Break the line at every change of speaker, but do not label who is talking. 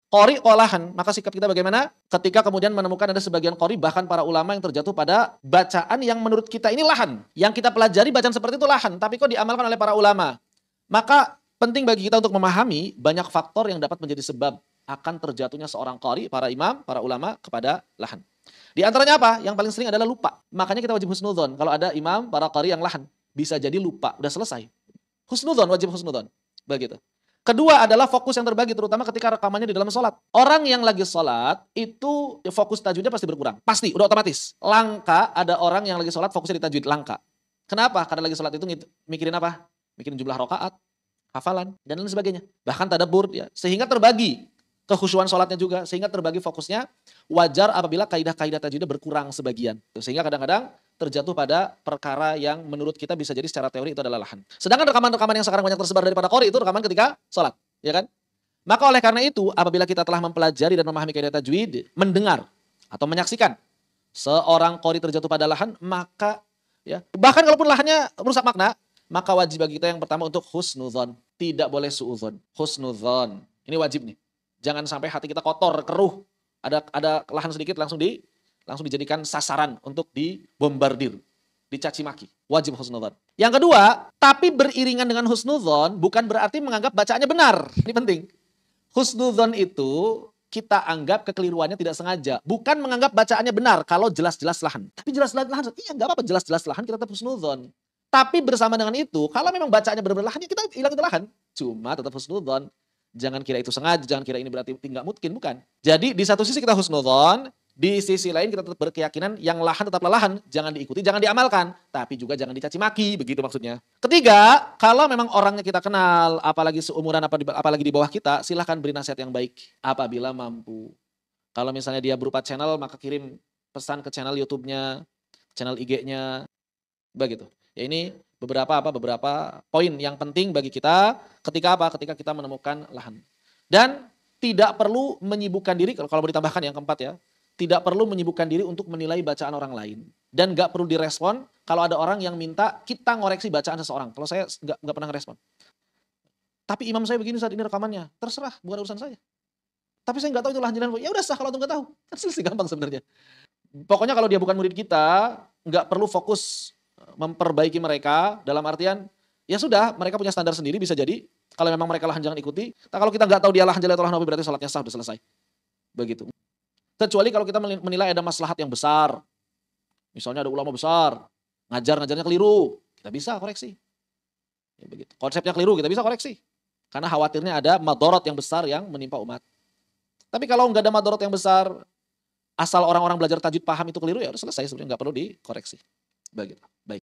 qori qolahan, maka sikap kita bagaimana? Ketika kemudian menemukan ada sebagian qori, bahkan para ulama yang terjatuh pada bacaan yang menurut kita ini lahan. Yang kita pelajari bacaan seperti itu lahan, tapi kok diamalkan oleh para ulama. Maka penting bagi kita untuk memahami banyak faktor yang dapat menjadi sebab akan terjatuhnya seorang qori, para imam, para ulama kepada lahan. Di antaranya apa? Yang paling sering adalah lupa. Makanya kita wajib husnudzon. Kalau ada imam, para qori yang lahan, bisa jadi lupa, udah selesai. Husnudzon, wajib husnudzon. Begitu. Kedua adalah fokus yang terbagi, terutama ketika rekamannya di dalam sholat. Orang yang lagi sholat, itu fokus tajwidnya pasti berkurang. Pasti, udah otomatis. Langka ada orang yang lagi sholat fokusnya di tajwid, langka. Kenapa? Karena lagi sholat itu mikirin apa? Mikirin jumlah rakaat, hafalan, dan lain sebagainya. Bahkan tadabbur, ya. Sehingga terbagi kekhusyuan sholatnya juga, sehingga terbagi fokusnya. Wajar apabila kaidah-kaidah tajwidnya berkurang sebagian. Sehingga kadang-kadang terjatuh pada perkara yang menurut kita bisa jadi secara teori itu adalah lahan. Sedangkan rekaman-rekaman yang sekarang banyak tersebar daripada qori itu rekaman ketika sholat, ya kan? Maka oleh karena itu, apabila kita telah mempelajari dan memahami kaidah tajwid, mendengar atau menyaksikan seorang qori terjatuh pada lahan, maka ya, bahkan kalaupun lahannya merusak makna, maka wajib bagi kita yang pertama untuk husnudzon, tidak boleh suudzon. Husnudzon. Ini wajib nih. Jangan sampai hati kita kotor, keruh, ada lahan sedikit langsung dijadikan sasaran untuk dibombardir, dicaci maki. Wajib husnudzon. Yang kedua, tapi beriringan dengan husnudzon bukan berarti menganggap bacaannya benar. Ini penting. Husnudzon itu kita anggap kekeliruannya tidak sengaja. Bukan menganggap bacaannya benar kalau jelas-jelas lahan. Tapi jelas-jelas lahan, iya nggak apa-apa jelas-jelas lahan kita tetap husnudzon. Tapi bersama dengan itu, kalau memang bacaannya benar-benar lahan, ya kita hilang itu lahan. Cuma tetap husnudzon. Jangan kira itu sengaja, jangan kira ini berarti nggak mungkin, bukan. Jadi di satu sisi kita husnudzon, di sisi lain kita tetap berkeyakinan yang lahan tetaplah lahan, jangan diikuti, jangan diamalkan, tapi juga jangan dicaci maki, begitu maksudnya. Ketiga, kalau memang orangnya kita kenal, apalagi seumuran apalagi di bawah kita, silahkan beri nasihat yang baik apabila mampu. Kalau misalnya dia berupa channel, maka kirim pesan ke channel YouTube-nya, channel IG-nya, begitu. Ya ini beberapa poin yang penting bagi kita ketika apa? Ketika kita menemukan lahan. Dan tidak perlu menyibukkan diri, kalau mau ditambahkan yang keempat ya, tidak perlu menyibukkan diri untuk menilai bacaan orang lain. Dan gak perlu direspon kalau ada orang yang minta kita ngoreksi bacaan seseorang. Kalau saya gak pernah ngerespon. Tapi imam saya begini saat ini rekamannya. Terserah, bukan urusan saya. Tapi saya gak tahu itu lahan jalan. Ya udah sah kalau itu gak tahu. Kan selesai, gampang sebenarnya. Pokoknya kalau dia bukan murid kita, gak perlu fokus memperbaiki mereka. Dalam artian, ya sudah, mereka punya standar sendiri bisa jadi. Kalau memang mereka lahan jangan ikuti. Tapi kalau kita gak tahu dia lahan jalan atau lahan berarti salatnya sah, udah selesai. Begitu. Kecuali kalau kita menilai ada maslahat yang besar. Misalnya ada ulama besar, ngajarnya keliru, kita bisa koreksi. Ya, begitu. Konsepnya keliru, kita bisa koreksi. Karena khawatirnya ada madorot yang besar yang menimpa umat. Tapi kalau nggak ada madorot yang besar, asal orang-orang belajar tajwid paham itu keliru, ya udah selesai sebenarnya, nggak perlu dikoreksi. Begitu. Baik.